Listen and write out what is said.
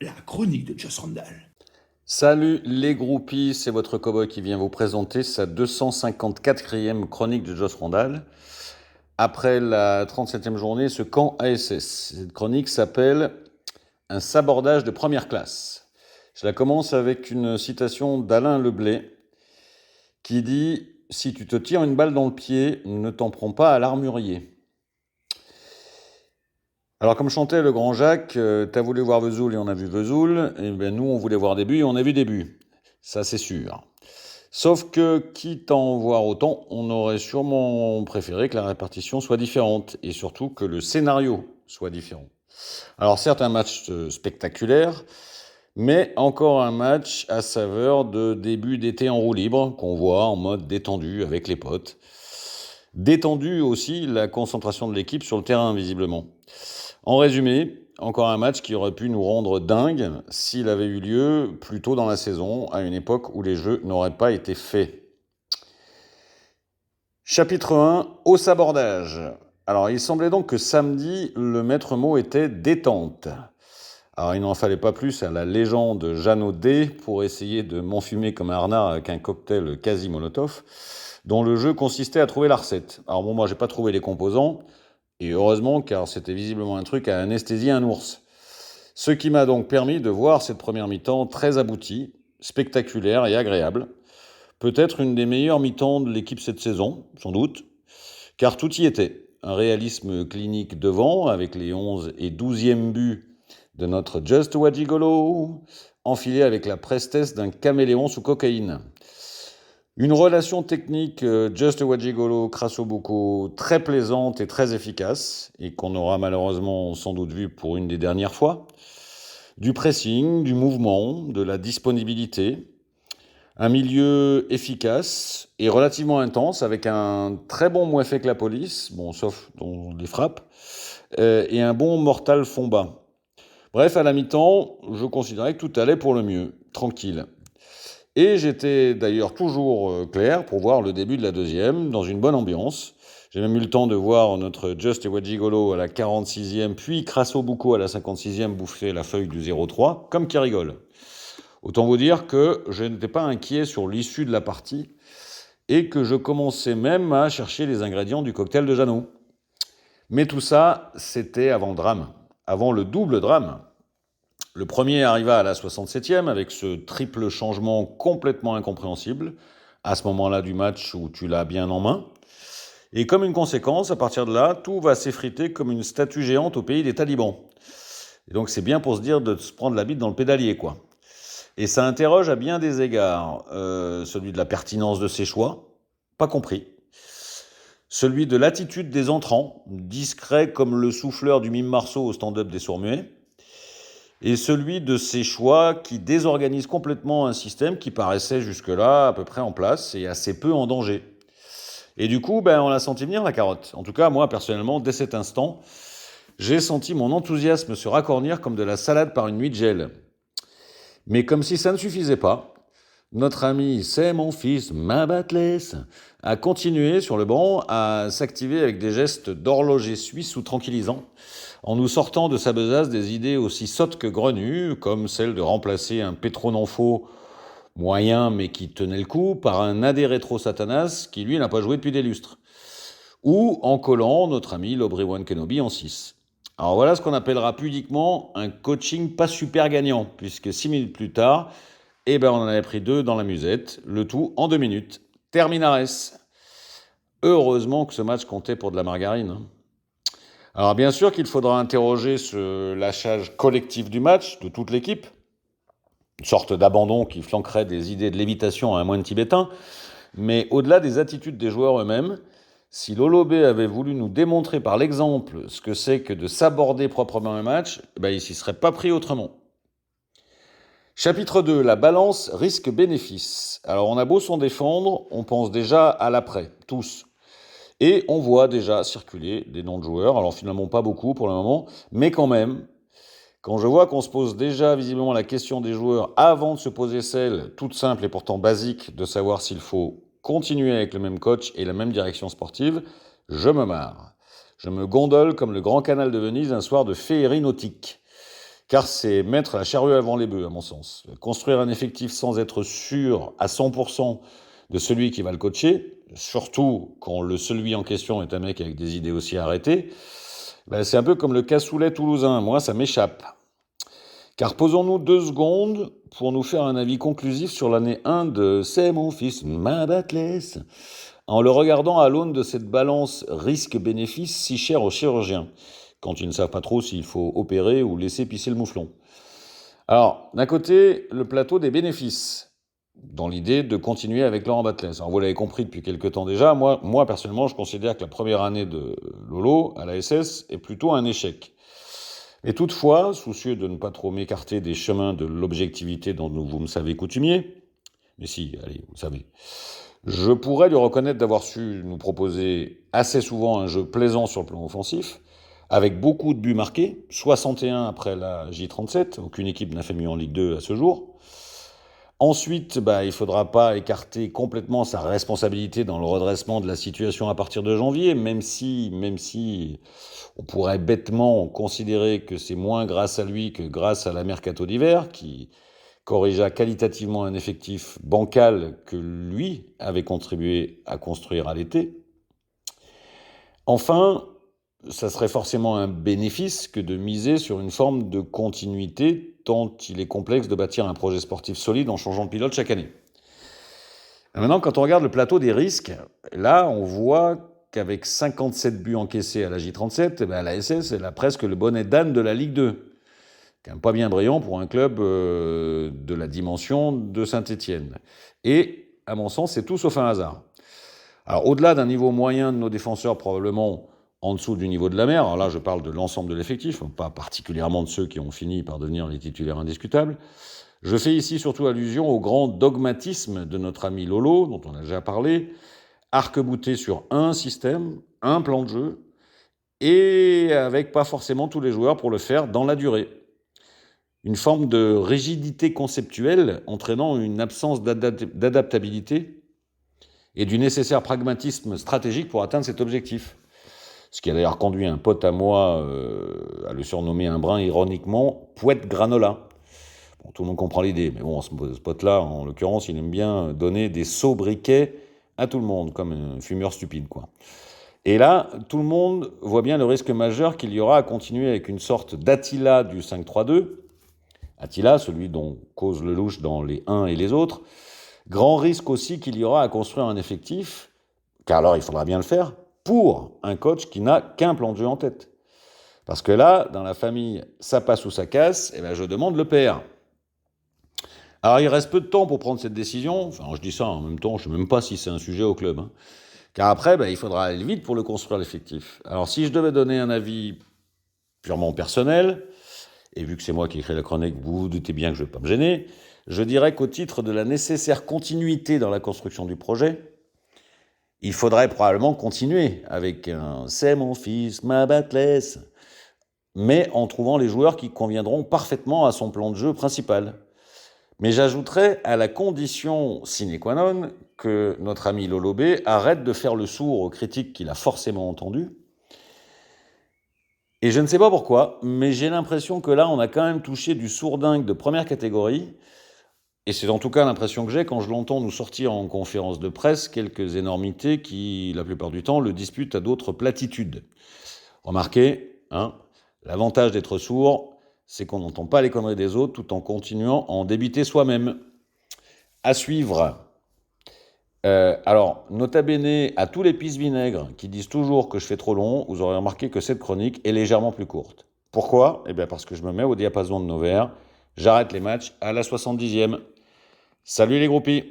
la chronique de Joss Randall. Salut les groupies, c'est votre cowboy qui vient vous présenter sa 254e chronique de Joss Randall. Après la 37e journée, ce camp ASS. Cette chronique s'appelle « Un sabordage de première classe ». Je la commence avec une citation d'Alain Leblay qui dit « Si tu te tires une balle dans le pied, ne t'en prends pas à l'armurier ». Alors comme chantait le grand Jacques, t'as voulu voir Vesoul et on a vu Vesoul, et ben nous on voulait voir Début et on a vu Début. Ça c'est sûr. Sauf que, quitte à en voir autant, on aurait sûrement préféré que la répartition soit différente, et surtout que le scénario soit différent. Alors certes un match spectaculaire, mais encore un match à saveur de début d'été en roue libre, qu'on voit en mode détendu avec les potes. Détendu aussi la concentration de l'équipe sur le terrain visiblement. En résumé, encore un match qui aurait pu nous rendre dingues s'il avait eu lieu plus tôt dans la saison, à une époque où les jeux n'auraient pas été faits. Chapitre 1, au sabordage. Alors, il semblait donc que samedi, le maître mot était détente. Alors, il n'en fallait pas plus à la légende Jeannot D pour essayer de m'enfumer comme un renard avec un cocktail quasi molotov, dont le jeu consistait à trouver la recette. Alors bon, moi, j'ai pas trouvé les composants, et heureusement, car c'était visiblement un truc à anesthésier un ours. Ce qui m'a donc permis de voir cette première mi-temps très aboutie, spectaculaire et agréable. Peut-être une des meilleures mi-temps de l'équipe cette saison, sans doute, car tout y était. Un réalisme clinique devant, avec les 11 et 12e buts de notre Just Wajigolo, enfilé avec la prestesse d'un caméléon sous cocaïne. Une relation technique Just Wajigolo Krasoboko très plaisante et très efficace, et qu'on aura malheureusement sans doute vu pour une des dernières fois. Du pressing, du mouvement, de la disponibilité. Un milieu efficace et relativement intense, avec un très bon Mouefek la police, bon, sauf dans les frappes, et un bon Mortal Fomba. Bref, à la mi-temps, je considérais que tout allait pour le mieux, tranquille. Et j'étais d'ailleurs toujours clair pour voir le début de la deuxième, dans une bonne ambiance. J'ai même eu le temps de voir notre Just Wajigolo à la 46e, puis Krasoboko à la 56e bouffer la feuille du 0-3, comme qui rigole. Autant vous dire que je n'étais pas inquiet sur l'issue de la partie et que je commençais même à chercher les ingrédients du cocktail de Jeannot. Mais tout ça, c'était avant le drame, avant le double drame. Le premier arriva à la 67e avec ce triple changement complètement incompréhensible, à ce moment-là du match où tu l'as bien en main. Et comme une conséquence, à partir de là, tout va s'effriter comme une statue géante au pays des talibans. Et donc c'est bien pour se dire de se prendre la bite dans le pédalier, quoi. Et ça interroge à bien des égards. Celui de la pertinence de ses choix, pas compris. Celui de l'attitude des entrants, discret comme le souffleur du mime Marceau au stand-up des sourds-muets. Et celui de ses choix qui désorganise complètement un système qui paraissait jusque-là à peu près en place et assez peu en danger. Et du coup, on l'a senti venir la carotte. En tout cas, moi, personnellement, dès cet instant, j'ai senti mon enthousiasme se racornir comme de la salade par une nuit de gel. Mais comme si ça ne suffisait pas, notre ami « C'est mon fils, ma batlesse » a continué sur le banc à s'activer avec des gestes d'horloger suisse ou tranquillisant, en nous sortant de sa besace des idées aussi sottes que grenues, comme celle de remplacer un Petronenfo moyen mais qui tenait le coup par un AD rétro Satanas qui lui n'a pas joué depuis des lustres, ou en collant notre ami l'Obi-Wan Kenobi en 6. Alors voilà ce qu'on appellera pudiquement un coaching pas super gagnant, puisque 6 minutes plus tard, on en avait pris 2 dans la musette, le tout en 2 minutes. Terminares. Heureusement que ce match comptait pour de la margarine. Alors bien sûr qu'il faudra interroger ce lâchage collectif du match, de toute l'équipe, une sorte d'abandon qui flanquerait des idées de lévitation à un moine tibétain, mais au-delà des attitudes des joueurs eux-mêmes, si Lolo B avait voulu nous démontrer par l'exemple ce que c'est que de s'aborder proprement un match, il s'y serait pas pris autrement. Chapitre 2, la balance risque-bénéfice. Alors on a beau s'en défendre, on pense déjà à l'après, tous. Et on voit déjà circuler des noms de joueurs, alors finalement pas beaucoup pour le moment, mais quand même, quand je vois qu'on se pose déjà visiblement la question des joueurs avant de se poser celle, toute simple et pourtant basique, de savoir s'il faut continuer avec le même coach et la même direction sportive, je me marre. Je me gondole comme le grand canal de Venise un soir de féerie nautique. car c'est mettre la charrue avant les bœufs, à mon sens. Construire un effectif sans être sûr à 100% de celui qui va le coacher, surtout quand celui en question est un mec avec des idées aussi arrêtées, c'est un peu comme le cassoulet toulousain. Moi, ça m'échappe. Car posons-nous 2 secondes pour nous faire un avis conclusif sur l'année 1 de C'est mon fils, ma Batless, en le regardant à l'aune de cette balance risque-bénéfice si chère aux chirurgiens, quand ils ne savent pas trop s'il faut opérer ou laisser pisser le mouflon. Alors, d'un côté, le plateau des bénéfices, dans l'idée de continuer avec Laurent Batless. Alors, vous l'avez compris depuis quelques temps déjà, moi personnellement, je considère que la première année de Lolo à la SS est plutôt un échec. Et toutefois, soucieux de ne pas trop m'écarter des chemins de l'objectivité dont vous me savez coutumier, mais si, allez, vous savez, je pourrais lui reconnaître d'avoir su nous proposer assez souvent un jeu plaisant sur le plan offensif, avec beaucoup de buts marqués, 61 après la J37, aucune équipe n'a fait mieux en Ligue 2 à ce jour. Ensuite, il ne faudra pas écarter complètement sa responsabilité dans le redressement de la situation à partir de janvier, même si on pourrait bêtement considérer que c'est moins grâce à lui que grâce à la mercato d'hiver, qui corrigea qualitativement un effectif bancal que lui avait contribué à construire à l'été. Enfin, ça serait forcément un bénéfice que de miser sur une forme de continuité, tant il est complexe de bâtir un projet sportif solide en changeant de pilote chaque année. Et maintenant, quand on regarde le plateau des risques, là, on voit qu'avec 57 buts encaissés à la J37, la SS, elle a presque le bonnet d'âne de la Ligue 2. Quand même pas bien brillant pour un club de la dimension de Saint-Étienne. Et, à mon sens, c'est tout sauf un hasard. Alors, au-delà d'un niveau moyen de nos défenseurs, probablement en dessous du niveau de la mer, alors là, je parle de l'ensemble de l'effectif, pas particulièrement de ceux qui ont fini par devenir les titulaires indiscutables, je fais ici surtout allusion au grand dogmatisme de notre ami Lolo, dont on a déjà parlé, arc-bouté sur un système, un plan de jeu, et avec pas forcément tous les joueurs pour le faire dans la durée. Une forme de rigidité conceptuelle entraînant une absence d'adaptabilité et du nécessaire pragmatisme stratégique pour atteindre cet objectif. Ce qui a d'ailleurs conduit un pote à moi à le surnommer un brin ironiquement « Pouette Granola ». Bon, tout le monde comprend l'idée, mais bon, ce pote-là, en l'occurrence, il aime bien donner des sobriquets à tout le monde, comme un fumeur stupide, quoi. Et là, tout le monde voit bien le risque majeur qu'il y aura à continuer avec une sorte d'Attila du 5-3-2. Attila, celui dont cause le louche dans les uns et les autres. Grand risque aussi qu'il y aura à construire un effectif, car alors il faudra bien le faire, pour un coach qui n'a qu'un plan de jeu en tête. Parce que là, dans la famille, ça passe ou ça casse, je demande le père. Alors il reste peu de temps pour prendre cette décision, enfin je dis ça en même temps, je ne sais même pas si c'est un sujet au club, car après, il faudra aller vite pour le construire l'effectif. Alors si je devais donner un avis purement personnel, et vu que c'est moi qui écris la chronique, vous vous doutez bien que je ne vais pas me gêner, je dirais qu'au titre de la nécessaire continuité dans la construction du projet, il faudrait probablement continuer avec un « c'est mon fils, ma Batless », mais en trouvant les joueurs qui conviendront parfaitement à son plan de jeu principal. Mais j'ajouterais à la condition sine qua non que notre ami Lolo B arrête de faire le sourd aux critiques qu'il a forcément entendues. Et je ne sais pas pourquoi, mais j'ai l'impression que là, on a quand même touché du sourdingue de première catégorie. Et c'est en tout cas l'impression que j'ai quand je l'entends nous sortir en conférence de presse quelques énormités qui, la plupart du temps, le disputent à d'autres platitudes. Remarquez, l'avantage d'être sourd, c'est qu'on n'entend pas les conneries des autres tout en continuant à en débiter soi-même. À suivre. Alors, nota bene à tous les pisse-vinaigres qui disent toujours que je fais trop long, vous aurez remarqué que cette chronique est légèrement plus courte. Pourquoi ? Parce que je me mets au diapason de nos verres, j'arrête les matchs à la 70e. Salut les groupies!